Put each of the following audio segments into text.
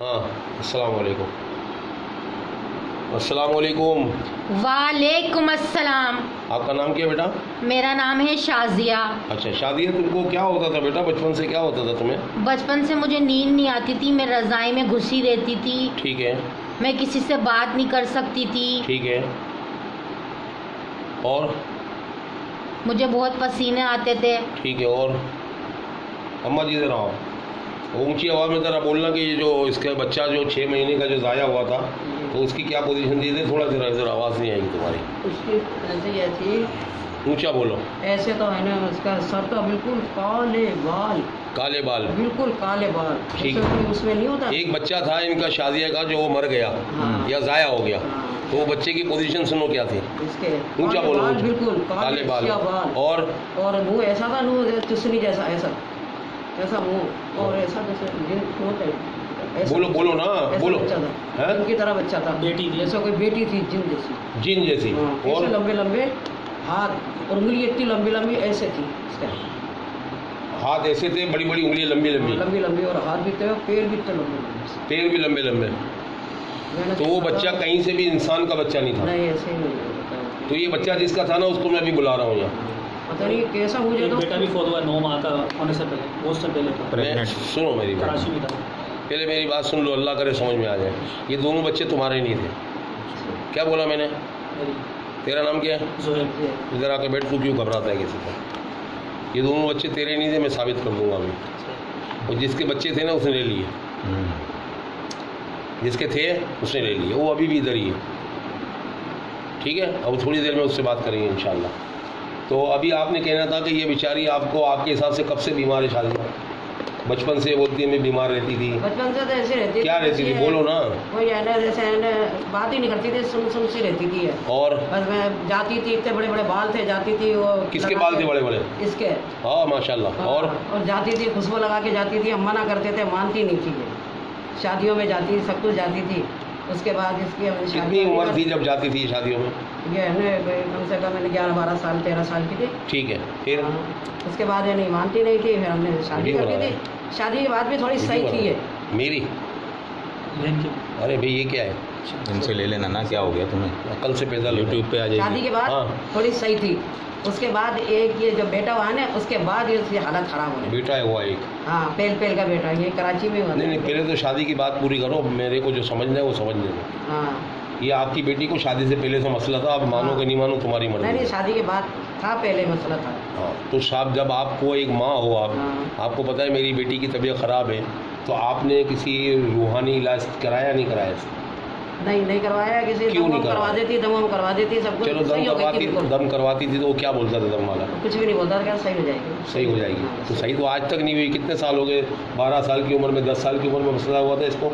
हाँ, अस्सलाम वालेकुम। अस्सलाम वालेकुम। वालेकुम अस्सलाम। आपका नाम क्या बेटा? मेरा नाम है शाजिया। अच्छा शादिया, तुमको क्या होता था बेटा? बचपन से क्या होता था तुम्हें? बचपन से मुझे नींद नहीं आती थी, मैं रज़ाई में घुसी रहती थी। ठीक है। मैं किसी से बात नहीं कर सकती थी। ठीक है। और? मुझे बहुत पसीने आते थे। ठीक है। और? अम्मा जी ज़रा ऊंची आवाज़ में ज़रा बोलना कि ये जो इसका बच्चा जो 6 महीने का जो ज़ाया हुआ था तो उसकी क्या पोजीशन दी थी? थोड़ा ज़रा आवाज़ नहीं आएगी तुम्हारी। उसकी ऐसे ही थी। ऊंचा बोलो। ऐसे तो है ना, उसका सर तो बिल्कुल काले बाल। काले बाल? बिल्कुल काले बाल। ठीक जैसे कोई उसमें नहीं होता। एक बच्चा था इनका शादिया का जो वो मर गया हाँ। या ज़ाया हो गया, हाँ। तो वो बच्चे की पोजीशन सुनो क्या थी? इसके ऊंचा बोलो। बाल बिल्कुल काले बाल। बाल। और मुँह ऐसा था, मुँह चुसनी जैसा, ऐसा मुँह, और ऐसा जैसे बोलो बोलो ना, बोलो। बच्चा उनकी तरह बच्चा था। बेटी थी, ऐसा कोई बेटी थी जिन जैसी। जिन जैसी। और लंबे लंबे हाथ और उंगली इतनी लंबी लंबी ऐसे थी इसका। हाथ ऐसे थे, बड़ी बड़ी उंगलियां लंबी लंबी लंबी लंबी, और हाथ भी थे, पैर भी इतने लंबे। पैर भी लंबे लंबे। तो वो बच्चा कहीं से भी इंसान का बच्चा नहीं था? नहीं, ऐसे ही नहीं। तो ये बच्चा जिसका था ना उसको मैं भी बुला रहा हूँ यहाँ। पता नहीं कैसा मुझे तो। बेटा भी फोन हुआ 9 माह का होने से पहले, बहुत से पहले। सुनो मेरी बात, कराची में था। पहले मेरी बात सुन लो, अल्लाह करे समझ में आ जाए। ये दोनों बच्चे तुम्हारे नहीं थे। क्या बोला मैंने? तेरा नाम क्या है? जोहेब। इधर आके बैठ। तू क्यों घबराता है किसी का? ये दोनों बच्चे तेरे नहीं थे, मैं साबित कर दूंगा अभी। और जिसके बच्चे थे ना उसने ले लिए, जिसके थे उसने ले लिए। वो अभी भी इधर ही है। ठीक है, अब थोड़ी देर में उससे बात करेंगे इंशाल्लाह। तो अभी आपने कहना था कि ये बेचारी आपको आपके हिसाब से कब से बीमार है? शादी बचपन से बोलती है मैं बीमार रहती थी। बचपन से तो ऐसे रहती थी। क्या रहती थी बोलो ना। कोई है ना, जैसे है ना, बात ही नहीं करती थी, सुन सी रहती थी। और बस मैं जाती थी, इतने बड़े बड़े बाल थे, जाती थी वो। किसके बाल थे बड़े बड़े? इसके। हाँ माशाल्लाह। और जाती थी, खुशबू लगा के जाती थी। हम मना करते थे, मानती नहीं थी। शादियों में जाती थी, सब कुछ जाती थी। उसके बाद इसकी कितनी उम्र थी जब जाती थी शादियों में? ये है ना, कम से कम 11-12 साल 13 साल की थी। ठीक है। फिर उसके बाद ये नहीं मानती नहीं थी, फिर हमने शादी कर दी थी। शादी के बाद भी थोड़ी सही थी ये मेरी। अरे भाई ये क्या है? इनसे ले लेना ना, क्या हो गया तुम्हें? कल से पैदा यूट्यूब पे आ जाएगी। शादी के बाद थोड़ी सही थी। उसके बाद एक ये जो बेटा हुआ ना, उसके बाद ये उसकी हालत खराब हो गई। बेटा हुआ एक? हाँ, पेल का बेटा, ये कराची में हुआ। नहीं, पहले तो शादी की बात पूरी करो। मेरे को जो समझना है वो समझने दो। हाँ, ये आपकी बेटी को शादी से पहले से मसला था, आप मानो कि नहीं मानो तुम्हारी मर्जी। नहीं, शादी के बाद था, पहले मसला था। हाँ, तो साहब जब आपको एक माँ हो, आपको पता है मेरी बेटी की तबीयत ख़राब है, तो आपने किसी रूहानी इलाज कराया नहीं कराया? नहीं करवाया। किसी दम करवा देती, दम करवा देती, सब कुछ। चलो दम करवाती थी तो वो क्या बोलता था दम वाला? कुछ भी नहीं बोलता था, सही हो जाएगी। सही हो जाएगी। तो सही तो आज तक नहीं हुई। कितने साल हो गए? 12 साल की उम्र में, 10 साल की उम्र में मसला हुआ था इसको।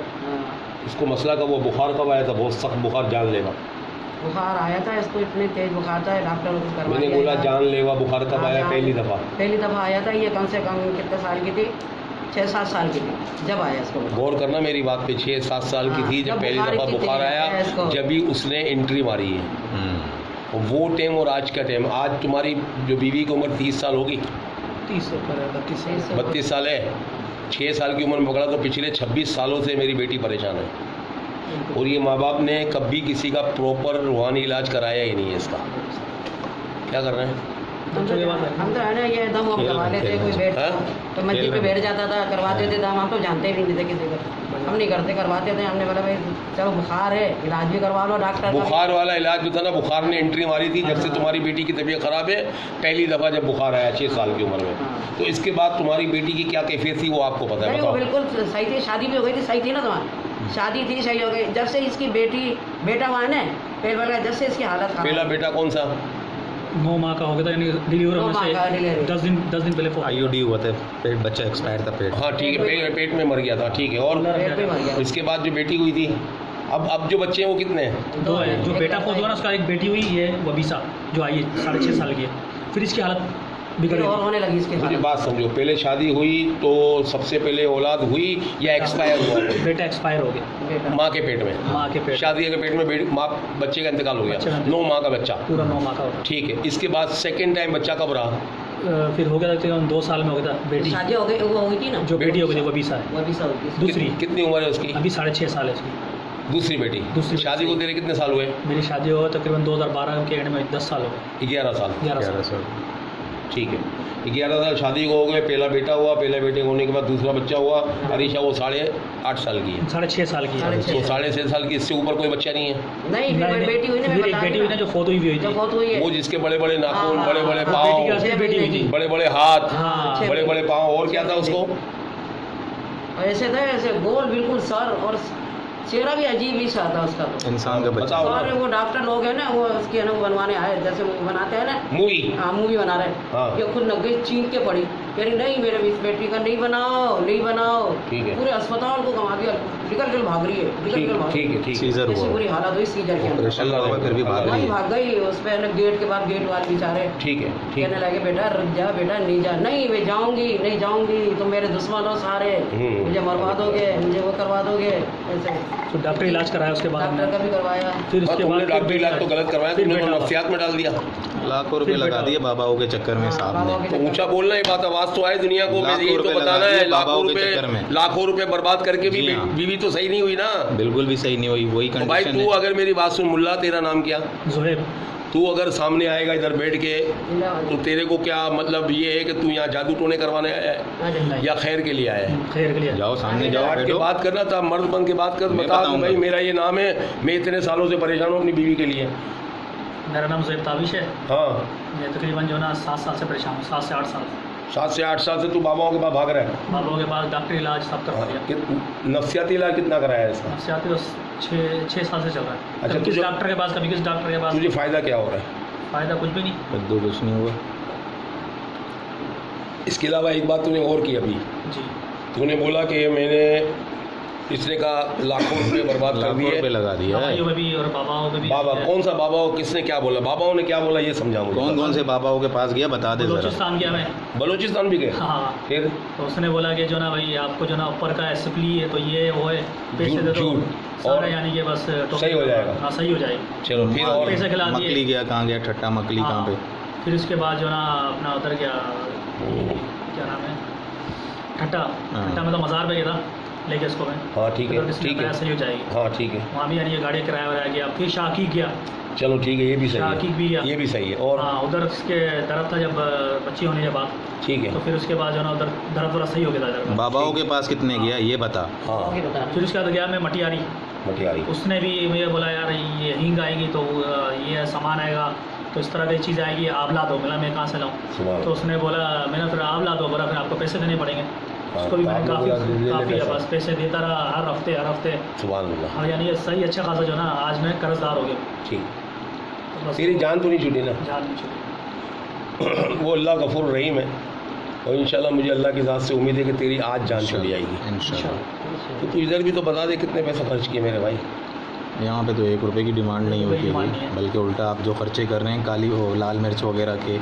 इसको मसला कब हुआ? बुखार कब आया था? बहुत सख्त बुखार, जानलेवा बुखार आया था इसको। इतने तेज बुखार था, डॉक्टर को करवा। मैंने बोला जानलेवा बुखार कब आया? पहली दफ़ा आया था। ये कम से कम कितने साल की थी? 6-7 साल की थी जब आया इसको। गौर करना मेरी बात पे। 6-7 साल की थी जब पहली दफ़ा बुखार आया, जब भी उसने एंट्री मारी है। वो टाइम और आज का टाइम। आज तुम्हारी जो बीवी की उम्र 30 साल होगी? 32 साल है। 6 साल की उम्र में पकड़ा तो पिछले 26 सालों से मेरी बेटी परेशान है। और ये माँ बाप ने कभी किसी का प्रॉपर रूहानी इलाज कराया ही नहीं है इसका। क्या कर रहे हैं? हम तो है ना, ये दम हम करवा लेते। कोई बैठ तो मस्जिद पे बैठ जाता था, करवा देते थे। हम तो जानते भी नहीं थे किसी को, हम नहीं करते, करवाते थे। हमने बोला भाई चलो बुखार है, इलाज भी करवा लो डॉक्टर। बुखार वाला इलाज जो था ना, बुखार ने एंट्री मारी थी जब से तुम्हारी बेटी की तबीयत ख़राब है। पहली दफ़ा जब बुखार आया 6 साल की उम्र में, तो इसके बाद तुम्हारी बेटी की क्या कैफियत थी वो आपको पता है? बिल्कुल सही थी, शादी भी हो गई थी, सही थी ना तुम्हारी शादी थी, सही हो गई। जब से इसकी बेटा हुआ है ना, पहले जब से इसकी हालत। पहला बेटा कौन सा? 9 माह का हो गया था, यानी डिलीवर होने से 10 दिन पहले IUD हुआ था, पेट बच्चा एक्सपायर था। पेट, हाँ ठीक है, पेट में मर गया था। ठीक है। और इसके बाद जो बेटी हुई थी, अब जो बच्चे हैं वो कितने हैं? 2 है। जो बेटा फोन हुआ ना, उसका एक बेटी हुई है वबीसा, जो आई है 6.5 साल की है। फिर इसकी हालत बिगड़ और होने लगी इसके। मुझे बात समझो, पहले शादी हुई तो सबसे पहले औलाद हुई या एक्सपायर हुआ? बेटा एक्सपायर हो गया माँ के पेट में। माँ के पेट, शादी के पेट में माँ बच्चे का इंतकाल हो गया। 9 माह का बच्चा, पूरा 9 माह का। ठीक है। इसके बाद सेकेंड टाइम बच्चा कब रहा? फिर हो गया था 2 साल में हो गया था बेटी, शादी हो गई, वो हो गई थी ना, जो बेटी हो गई थी वो बीसा है, वो भी सब होगी। दूसरी कितनी उम्र है उसकी? अभी 6.5 साल है उसकी। दूसरी बेटी? दूसरी शादी को तेरे कितने साल हुए? मेरी शादी हो तकरीबन 2012 के एंड में 10 साल हो गए। 11 साल। 11 साल। ठीक है, 11 साल शादी को हो गए, पहला बेटा हुआ, पहले बेटे होने के बाद दूसरा बच्चा हुआ। अरीशा वो 8.5 साल की है। 6.5 साल की है। तो 6.5 साल की, इससे ऊपर कोई बच्चा नहीं है? नहीं, फिर मेरी बेटी हुई ना, फिर एक बेटी हुई ना जो फोत हुई थी, बहुत हुई है वो जिसके बड़े बड़े नाखून, हाँ, बड़े बड़े हाँ, पाँव, बेटी हुई थी। बड़े बड़े हाथ, हाँ। बड़े बड़े पाँव, और क्या था उसको? ऐसे थे, ऐसे गोल बिल्कुल सर, और चेहरा भी अजीब ही सा था उसका। तो इंसान का बच्चा। बताओ और वो डॉक्टर लोग हैं ना, वो उसके ना बनवाने आए, जैसे मूवी बनाते हैं ना, मूवी। हाँ मूवी बना रहे हाँ। ये खुद न गई चीख के पड़ी, कह रही नहीं मेरे इस बेटी का नहीं बनाओ, नहीं बनाओ। ठीक है। पूरे अस्पताल को घुमा दिया, निकल के भाग रही है, निकल के भाग ठीक है, ठीक है। सीजर ऐसी हुआ, बुरी हालत हुई सीजर के अंदर। ऑपरेशन हुआ, फिर भी भाग रही वही है। भाग गई, उस पे ना गेट के बाद गेट वाले बेचारे ठीक है, ठीक कहने है। लगे बेटा रुक जा, बेटा नहीं जा, नहीं मैं जाऊंगी, नहीं जाऊंगी, तुम मेरे दुश्मन हो सारे, मुझे मरवा दोगे, मुझे वो करवा दोगे, ऐसे। तो डॉक्टर इलाज कराया उसके बाद डॉक्टर का भी करवाया। फिर और उसके तुमने बाद डॉक्टरी इलाज तो गलत करवाया, फिर तुमने तो बेटा नफ्सियात में डाल दिया। लाखों रुपए फिर लगा बेटा दिए बाबाओं के चक्कर में साहब बाबाओं ने। के तो ऊंचा बोलना, ये बात आवाज तो आए दुनिया को। लाखों ये तो रुपए बताना लगा है, दिए लाखों बाबाओं के रुपए, चक्कर में। लाखों रुपए बर्बाद करके भी जी हाँ। बीवी तो सही नहीं हुई ना। बिल्कुल भी सही नहीं हुई, वही तो भाई कंडीशन तू है। अगर मेरी बात सुन, मुल्ला तेरा नाम क्या? ज़ुहैब। तू अगर सामने आएगा इधर बैठ के, तो तेरे को क्या मतलब ये है कि तू यहाँ जादू टोने करवाने आया है नहीं। या खैर के लिए आया है? खैर के लिए जाओ सामने जाओ, बैठ के बैठो। बात करना था, मर्द बन के बात कर, मैं बता कि बताऊंगा। भाई मेरा ये नाम है, मैं इतने सालों से परेशान हूँ अपनी बीवी के लिए। मेरा नाम ज़ुहैब ताबिश है। हाँ, मैं तकरीबन जो ना 7 साल से परेशान हूँ, 7 से 8 साल। 7 से 8 साल से तू बाबाओं के पास भाग रहा है। बाबाओं के पास डॉक्टर इलाज सब करवा दिया। नफ्सियाती इलाज कितना कराया है इसका? नफ्सियाती तो 6 साल से चल रहा है। अच्छा, कभी किस तुझे- डॉक्टर के पास, कभी किस डॉक्टर के पास। तुझे फायदा क्या हो रहा है? फ़ायदा कुछ भी नहीं। कद्दू कुछ नहीं हुआ। इसके अलावा एक बात तूने और की अभी, जी। तूने बोला कि मैंने इसने का लाखों रुपए बर्बाद कर लाखों दिए। रुपए लगा दिया है। दवाइयों में भी और बाबाओं में भी। बाबा कौन सा बाबा हो, किसने क्या बोला, बाबाओं ने क्या बोला, ये समझा मुझे। कौन कौन से बाबाओं के पास गया बता दे जरा। बलूचिस्तान गया मैं। बलूचिस्तान भी गए? हाँ। फिर तो उसने बोला कि जो ना भाई आपको जो ना ऊपर का एसप्ली है, तो ये वो है, पैसे दे दो झूठ। सारा, और यानी कि बस सही हो जाएगा। हाँ सही हो जाएगा। चलो फिर और पैसे खिला मकली दिए। गया, कहाँ गया ठट्टा मकली, हाँ। कहाँ पे? फिर उसके बाद जो ना अपना उधर गया, क्या नाम है, ठट्टा। हाँ। ठट्टा में तो मज़ार पे गया था, लेके उसको मैं। हाँ ठीक है, ठीक है। सही हो जाएगी। हाँ ठीक है, वहाँ भी यानी ये गाड़ी किराया वराया गया। फिर शाकी गया। चलो ठीक है, ये भी सही शाकीक भी है, गया। ये भी सही है। और हाँ, उधर उसके दर्द था जब बच्ची होने के बाद। ठीक है। तो फिर उसके बाद जो ना उधर दर्द थोड़ा सही हो गया था इधर का। बाबाओं के पास कितने गया ये बता। हाँ, आगे बता रहे फिर उसके बाद गया मैं मटियारी। मटियारी। उसने भी मुझे बोला यार ये हींग आएगी तो ये सामान आएगा, तो इस तरह की चीज़ आएगी, आंवला दो। मिला मैं कहाँ से लाऊँ? सुभान तो उसने बोला, मैंने फिर आंवला दो, बोला फिर आपको पैसे देने पड़ेंगे। हाँ, उसको भी तो मैंने आपने बोला, ले ले काफ़ी पैसा। बस पैसे देता रहा हर हफ्ते। सुभान अल्लाह। हाँ, यानी ये सही अच्छा खासा जो ना आज मैं कर्जदार हो गया। ठीक। तो बस तेरी जान तो नहीं छूटी ना? जान नहीं छूटी। वो अल्लाह गफूर रहीम है, और इंशाल्लाह मुझे अल्लाह की ज़ात से उम्मीद है कि तेरी आज जान छूट जाएगी। इंशाल्लाह। तो तू इधर भी तो बता दे कितने पैसे खर्च किए मेरे भाई। यहाँ पे तो 1 रुपए की डिमांड नहीं होती डिमांड नहीं है, है। बल्कि उल्टा आप जो खर्चे कर रहे हैं काली वो लाल मिर्च वगैरह के,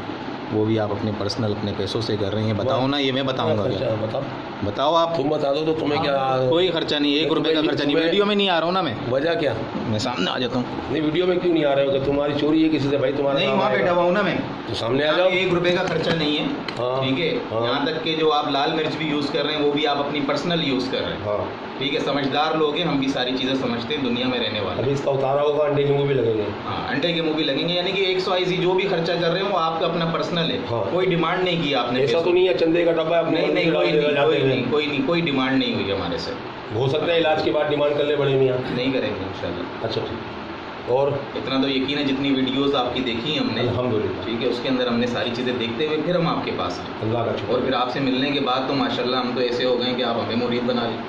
वो भी आप अपने पर्सनल अपने पैसों से कर रहे हैं। बताओ ना, ये मैं बताऊंगा क्या? बताओ, बताओ आप। तुम बता दो तो तुम्हें क्या कोई खर्चा नहीं, 1 रुपए का खर्चा नहीं। वीडियो में नहीं आ रहा हूँ ना मैं वजह क्या? मैं सामने आ जाता हूँ। नहीं, वीडियो में क्यों नहीं आ रहे हो कि तुम्हारी चोरी है किसी से? भाई तुम्हारा नहीं, नाम वहाँ आएगा। बैठा हुआ हूँ ना मैं। तो सामने आ जाओ। 1 रुपए का खर्चा नहीं है, हाँ, ठीक है। हाँ। यहाँ तक के जो आप लाल मिर्च भी यूज़ कर रहे हैं वो भी आप अपनी पर्सनल यूज़ कर रहे हैं, हाँ, ठीक है। समझदार लोग हैं, हम भी सारी चीज़ें समझते हैं, दुनिया में रहने वाले। अभी इसका उतारा होगा, अंडे की मुँह भी लगेंगे। हाँ, अंडे के मुंह भी लगेंगे, यानी कि XYZ जो भी खर्चा कर रहे हो वो आपका अपना पर्सनल है। हाँ। कोई डिमांड नहीं की आपने ऐसा तो पैसों नहीं है चंदे का डब्बा है अपने नहीं, नहीं, अंदर कोई डाल नहीं, देगा कोई जाते हुए। नहीं, कोई नहीं, कोई डिमांड नहीं हुई हमारे से। हो सकता है इलाज के बाद डिमांड कर ले बड़े मियाँ। नहीं करेंगे इंशाल्लाह। अच्छा ठीक। और इतना तो यकीन है, जितनी वीडियोस आपकी देखी हैं हमने, अल्हम्दुलिल्लाह, ठीक है, उसके अंदर हमने सारी चीज़ें देखते हुए फिर हम आपके पास आए। अल्लाह का और शुक्र। फिर आपसे मिलने के बाद तो माशाल्लाह हम तो ऐसे हो गए कि आप हमें मुरीद बना लें।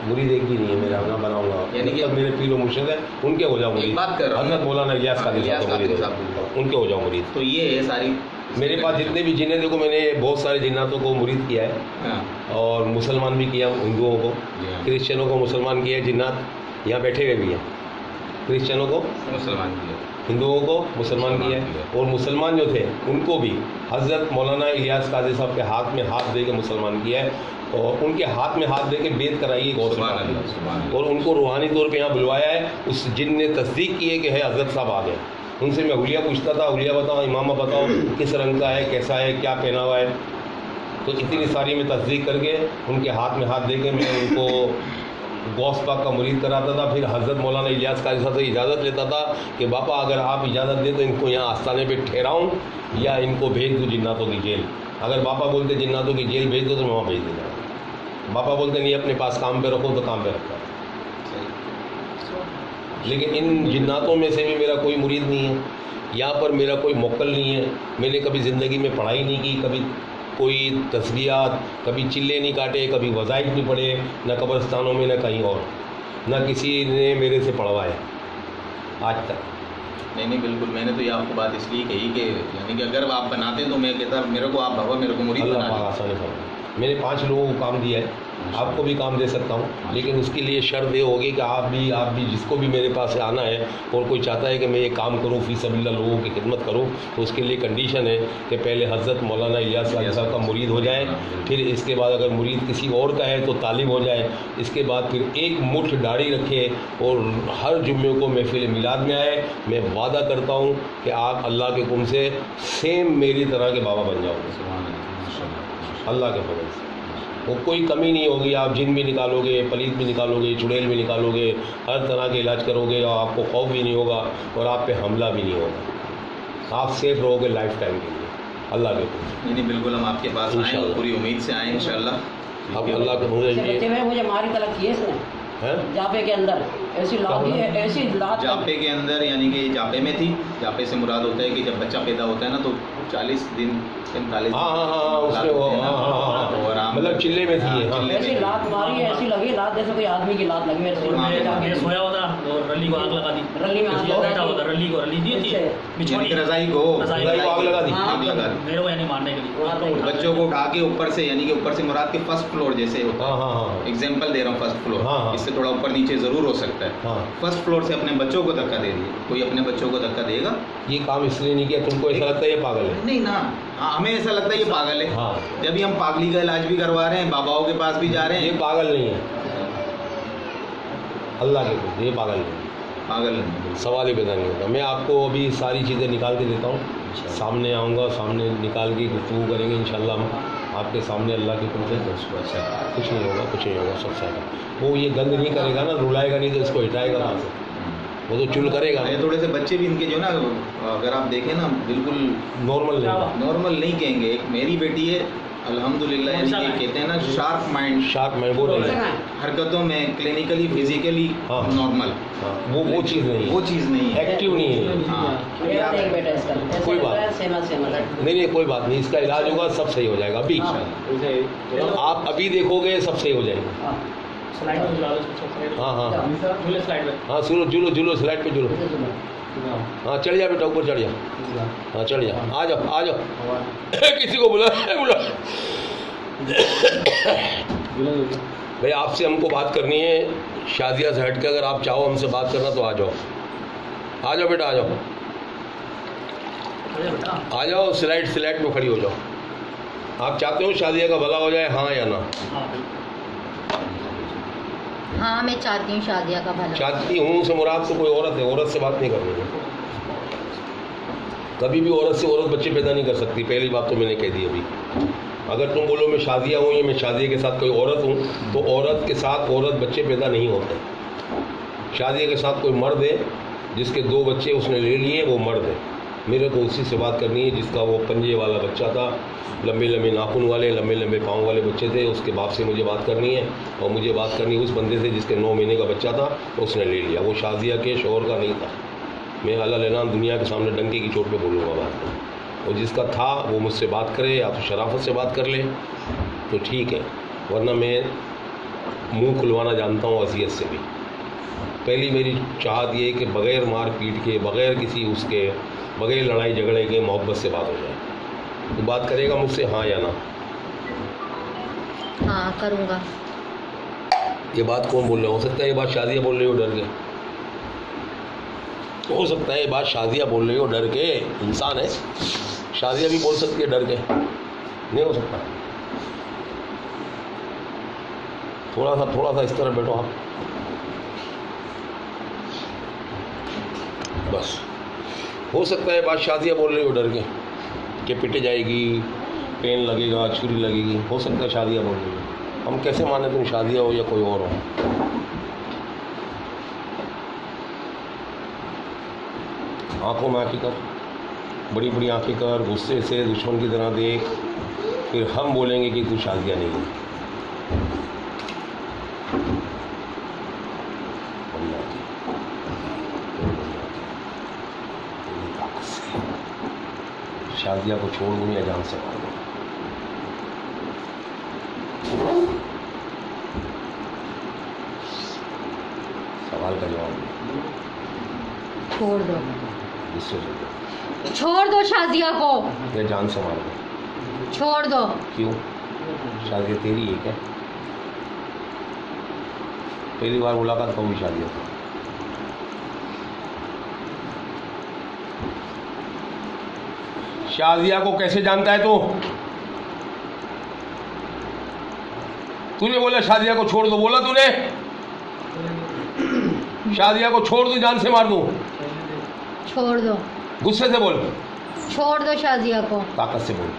मुरीद एक भी नहीं है मेरा, अपना बनाऊंगा। यानी कि- जब मेरे पीर व मुर्शिद है उनके हो जाओ मुरीद। एक बात कर रहा हूँ। हज़रत मौलाना इलियास हाँ, कादिर इलियास साहब कादिर मुरीद साहब। हो, उनके हो जाओ मुरीद। तो ये है सारी मेरे पास जितने भी जिन्हें देखो, मैंने बहुत सारे जिन्नातों को मुरीद किया है, हाँ, और मुसलमान भी किया, हिंदुओं को, जी हाँ। क्रिश्चियनों को मुसलमान किया है। जिन्नात यहाँ बैठे हुए भी हैं, क्रिश्चियनों को, मुसलमान की है। हिंदुओं को मुसलमान किया है, और मुसलमान जो थे उनको भी हज़रत मौलाना इलियास कादिर साहब के हाथ में हाथ दे के मुसलमान किया है, और उनके हाथ में हाथ दे के बेद कराई है सुभान अल्लाह, सुभान गौसम, अल्लाह। और उनको रूहानी तौर पे यहाँ बुलवाया है। उस जिन ने तस्दीक की है कि है हज़रत साहब आ गए, उनसे मैं हुलिया पूछता था, हुलिया बताओ, इमामा बताओ किस रंग का है, कैसा है, क्या पहना हुआ है। तो इतनी सारी मैं तस्दीक करके उनके हाथ में हाथ दे के मैं उनको गौस पाक का मुरीद कराता था। फिर हज़रत मौलाना इलियास कारी साहब से इजाज़त लेता था कि बापा अगर आप इजाज़त दें तो इनको यहाँ आस्थाने पे ठहराऊँ या इनको भेज दूँ जिन्नातों की जेल। अगर बापा बोलते जिन्नातों की जेल भेज दो तो मैं वहाँ भेज देता। बापा बोलते नहीं अपने पास काम पे रखो तो काम पे रखता। लेकिन इन जिन्नातों में से भी मेरा कोई मुरीद नहीं है, यहाँ पर मेरा कोई मोक्कल नहीं है। मैंने कभी ज़िंदगी में पढ़ाई नहीं की, कभी कोई तस्बीहात, कभी चिल्ले नहीं काटे, कभी वज़ाइफ नहीं पढ़े, न कब्रस्तानों में न कहीं और, न किसी ने मेरे से पढ़वाए आज तक। नहीं बिल्कुल, मैंने तो ये आपको बात इसलिए कही कि यानी कि अगर आप बनाते तो मैं कहता मेरे को आप बाबा मेरे को मुरीद बना अल्लाह पाक आसानी फरमाए। मैंने 5 लोगों को काम दिया है, आपको भी काम दे सकता हूँ, लेकिन उसके लिए शर्त ये होगी कि आप भी जिसको भी मेरे पास आना है और कोई चाहता है कि मैं ये काम करूँ, फी सबिल्लाह लोगों की खिदमत करूँ, तो उसके लिए कंडीशन है कि पहले हज़रत मौलाना इलियास कारी साहब का मुरीद हो जाए, फिर इसके बाद अगर मुरीद किसी और का है तो तालिब हो जाए, इसके बाद फिर एक मुठ दाढ़ी रखे और हर जुम्मे को महफिल मिलाद में आए। मैं वादा करता हूँ कि आप अल्लाह के हुक्म से सेम मेरी तरह के बाबा बन जाओगे अल्लाह के फजल से। वो कोई कमी नहीं होगी, आप जिन भी निकालोगे, पलीत भी निकालोगे, चुड़ैल भी निकालोगे, हर तरह के इलाज करोगे और आपको खौफ भी नहीं होगा और आप पे हमला भी नहीं होगा। आप सेफ रहोगे लाइफ टाइम के लिए अल्लाह के हुक्म। नहीं बिल्कुल, हम आपके पास आए, पूरी उम्मीद से आए इंशाल्लाह। अब अल्लाह के हुक्म मुझे मारी तलक किए इसने है जापे के अंदर ऐसी लात दी है, ऐसी लात जापे के अंदर, यानी कि जापे में थी। जापे से मुराद होता है कि जब बच्चा पैदा होता है ना तो 40 दिन 45 उसमें मतलब चिल्ले में थी। ऐसी लात मारी, ऐसी लगी लात जैसे कोई आदमी की लात लगी मेरे सोया होता और रली को आग लगा दी, रली में बैठा होता, रली दी थी रजाई को आग लगा दी मेरे को यानी मारने के लिए। बच्चों को उठा के ऊपर से, यानी कि ऊपर से मुराद के फर्स्ट फ्लोर जैसे होता है, एग्जाम्पल दे रहा हूँ, फर्स्ट फ्लोर, इससे थोड़ा ऊपर नीचे जरूर हो सकता है। फर्स्ट फ्लोर से अपने बच्चों को धक्का दे दिए। कोई अपने बच्चों को धक्का देगा? ये काम इसलिए नहीं किया, तुमको ऐसा लगता है ये पागल है? नहीं ना, हमें ऐसा लगता है ये पागल है। जब भी हम पागली का इलाज भी करवा रहे हैं, बाबाओं के पास भी जा रहे हैं, ये पागल नहीं है अल्लाह के खुद, ये पागल नहीं, पागल नहीं, सवाल ही पैदा नहीं होता। मैं आपको अभी सारी चीज़ें निकाल के देता हूँ, सामने आऊँगा, सामने निकाल के गुफ्तगू करेंगे इंशाल्लाह। हम आपके सामने अल्लाह के हुक्म से कुछ नहीं होगा, कुछ नहीं होगा, सब सही। वो ये गंद नहीं करेगा ना, रुलाएगा नहीं तो इसको हिटाएगा कहाँ से, वो तो चुल करेगा। थोड़े से बच्चे भी इनके जो ना, अगर आप देखें ना, बिल्कुल नॉर्मल नहीं कहेंगे। एक मेरी बेटी है अल्हम्दुलिल्लाह, यानी कि कहते हैं ना शार्प माइंड, वो हरकतों में क्लिनिकली फिजिकली नॉर्मल, वो चीज़ नहीं है, एक्टिव नहीं है। कोई बात नहीं, कोई बात नहीं, इसका इलाज होगा, सब सही हो जाएगा। अभी आप अभी देखोगे सब सही हो जाएगा। हाँ जुलो स्लाइड पे जुलो। हाँ चढ़ जा बेटा, ऊपर चढ़ जा। हाँ चढ़ जा, आ जाओ किसी को बुला भाई, आपसे हमको बात करनी है शादिया से हट के। अगर आप चाहो हमसे बात करना तो आ जाओ बेटा, आ जाओ स्लाइड में खड़ी हो जाओ। आप चाहते हो शादिया का भला हो जाए, हाँ या ना? हाँ मैं चाहती हूँ शादिया का भला। चाहती हूँ से मुराद तो कोई औरत है, औरत से बात नहीं करनी है। कभी भी औरत से औरत बच्चे पैदा नहीं कर सकती, पहली बात तो मैंने कह दी अभी। अगर तुम बोलो मैं शादिया हूँ या मैं शादिया के साथ कोई औरत हूँ, तो औरत के साथ औरत बच्चे पैदा नहीं होते। शादिया के साथ कोई मर्द है जिसके 2 बच्चे उसने ले लिए, वो मर्द है। मेरे को उसी से बात करनी है जिसका वो पंजे वाला बच्चा था, लंबे लंबे नाखून वाले, लंबे लंबे पाँव वाले बच्चे थे, उसके बाप से मुझे बात करनी है। और मुझे बात करनी उस बंदे से जिसके 9 महीने का बच्चा था, उसने ले लिया। वो शादिया के शौहर का नहीं था। मैं अल्लाह लेना दुनिया के सामने डंके की चोट पे बोलूँगा बात को। और जिसका था वो मुझसे बात करे, या तो शराफत से बात कर ले तो ठीक है, वरना मैं मुँह खुलवाना जानता हूँ अज़ियत से भी। पहली मेरी चाहत ये है कि बग़ैर मार पीट के, बग़ैर किसी उसके, बग़ैर लड़ाई झगड़े के मोहब्बत से बात हो जाए। तो बात करेगा मुझसे, हाँ या ना? हाँ करूँगा। ये बात कौन बोल रहा? हो सकता है ये बात शादिया बोल रही हो डर के, हो सकता है ये बात शादिया बोल रही हो डर के। इंसान है, शादिया भी बोल सकती है डर के, नहीं हो सकता? थोड़ा सा इस तरह बैठो आप, बस हो सकता है बात शादिया बोल रही हो डर के कि पिट जाएगी, पेन लगेगा, छुरी लगेगी, हो सकता है शादिया बोल रही हो। हम कैसे माने तुम शादिया हो या कोई और हो? आंखों में आंखें कर, बड़ी बड़ी आंखें कर, गुस्से से दुश्मन की तरह देख, फिर हम बोलेंगे कि तू शादिया नहीं है। शादिया को छोड़ दूँ या जान से मार दूँ? सवाल का जवाब छोड़ दो, गुस्से से छोड़ दो शादिया को, या जान से मार दो? छोड़ दो। क्यों? शादिया तेरी है क्या? पहली बार मुलाकात कब हुई शादिया से? शादिया को कैसे जानता है तू? तूने बोला शादिया को छोड़ दो, बोला तूने? शादिया को छोड़ दो, जान से मार दूं? छोड़ दो। गुस्से से बोल। छोड़ दो शादिया को। ताकत से बोल।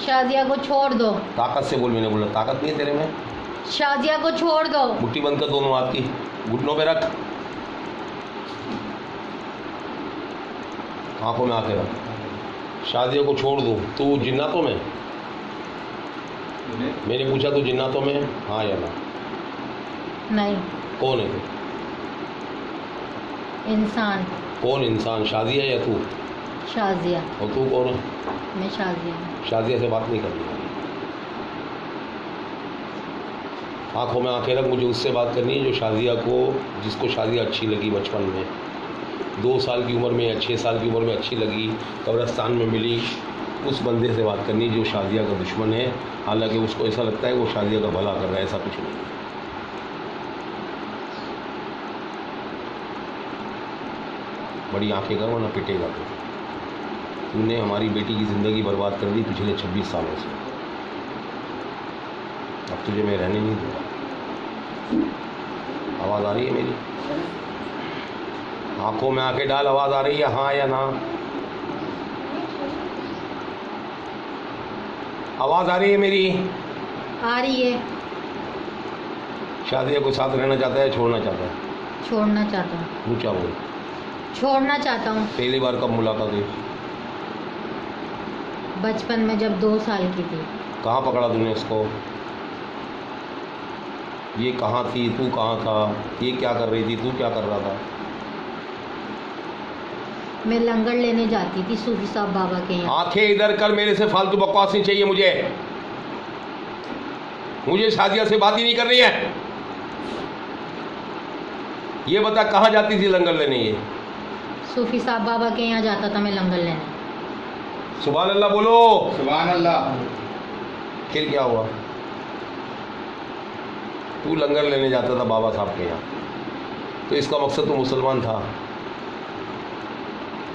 शादिया को छोड़ दो। ताकत से बोल। मैंने बोला ताकत नहीं है तेरे में? शादिया को छोड़ दो। मुट्ठी बंद कर दोनों हाथ की, घुटनों पे रख, आंखों में आंखें रख। शादिया को छोड़ दो। तू जिन्नातों में? मैंने पूछा तू जिन्नातों में? हाँ या ना? नहीं। कौन है तू? इंसान। कौन इंसान? शादिया या तू? शादिया। और तू कौन है? मैं शादिया हूँ। शादिया से बात नहीं करनी। आंखों में आंखें रख, मुझे उससे बात करनी है जो शादिया को, जिसको शादिया अच्छी लगी बचपन में, 2 साल की उम्र में या 6 साल की उम्र में अच्छी लगी, कब्रिस्तान में मिली, उस बंदे से बात करनी जो शादिया का दुश्मन है, हालांकि उसको ऐसा लगता है वो शादिया का भला कर रहा है, ऐसा कुछ नहीं। बड़ी आंखें कर वरना पिटेगा तो। तूने हमारी बेटी की ज़िंदगी बर्बाद कर दी पिछले 26 सालों से, अब तुझे मैं रहने नहीं दूँगा। आवाज़ आ रही है मेरी? आंखों में आंखें डाल, आवाज़ आ रही है हाँ या ना? आवाज़ आ रही है मेरी? आ रही है। शादिया को साथ रहना चाहता है, छोड़ना चाहता है? छोड़ना चाहता हूँ। ऊँचा बोल। छोड़ना चाहता हूँ। पहली बार कब मुलाकात हुई? बचपन में, जब 2 साल की थी। कहाँ पकड़ा तूने उसको? ये कहाँ थी, तू कहाँ था? ये क्या कर रही थी, तू क्या कर रहा था? मैं लंगर लेने जाती थी सूफी साहब बाबा के यहाँ। आंखें इधर कर, मेरे से फालतू बकवास नहीं चाहिए मुझे शादिया से बात ही नहीं करनी है। ये बता कहाँ जाती थी लंगर लेने? ये सूफी साहब बाबा के यहाँ जाता था मैं लंगर लेने। सुभान अल्लाह बोलो। सुभान अल्लाह। फिर क्या हुआ? तू लंगर लेने जाता था बाबा साहब के यहाँ, तो इसका मकसद तू मुसलमान था?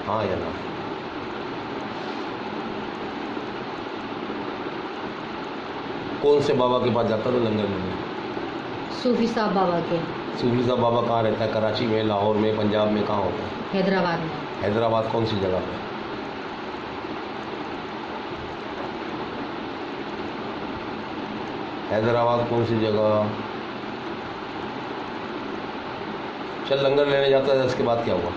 हाँ या ना? कौन से बाबा के पास जाता था लंगर लेने? सूफी साहब बाबा के। सूफी साहब बाबा कहाँ रहता है? कराची में, लाहौर में, पंजाब में, कहाँ होता है? हैदराबाद में। हैदराबाद कौन सी जगह पे? हैदराबाद कौन सी जगह? चल लंगर लेने जाता था, इसके बाद क्या हुआ?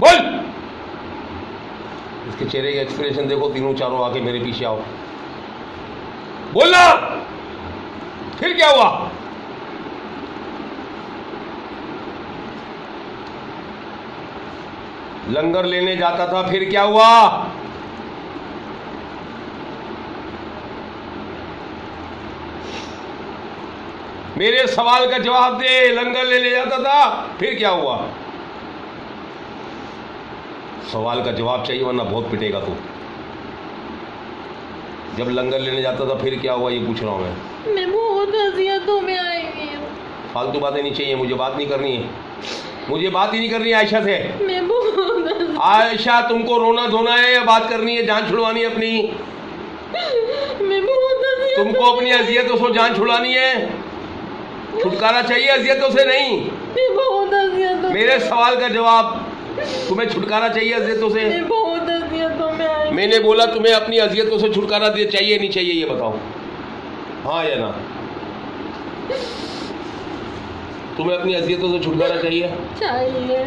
बोल। इसके चेहरे का एक्सप्रेशन देखो, तीनों चारों आके मेरे पीछे आओ, बोलना। फिर क्या हुआ? लंगर लेने जाता था, फिर क्या हुआ? मेरे सवाल का जवाब दे। लंगर लेने जाता था, फिर क्या हुआ? सवाल का जवाब चाहिए वरना बहुत पिटेगा तू। जब लंगर लेने जाता था फिर क्या हुआ, ये पूछ रहा हूं मैं बहुत अज़ियतों में आई हूँ। फालतू बातें नहीं चाहिए, मुझे बात नहीं करनी है, मुझे बात ही नहीं करनी है आयशा से। मैं बहुत आयशा तुमको रोना धोना है या बात करनी है, जान छुड़वानी है अपनी? मैं बहुत तुमको अपनी अजियतों से जान छुड़ानी है? छुटकारा चाहिए अजियतों से? नहीं, बहुत अजियतों। मेरे सवाल का जवाब, तुम्हें छुटकारा चाहिए अजियतों से? बहुत अजियतों में। मैंने बोला तुम्हें अपनी अजियतों से छुटकारा चाहिए नहीं चाहिए, ये बताओ, हाँ या ना? तुम्हें अपनी अजियतों से छुटकारा चाहिए? चाहिए।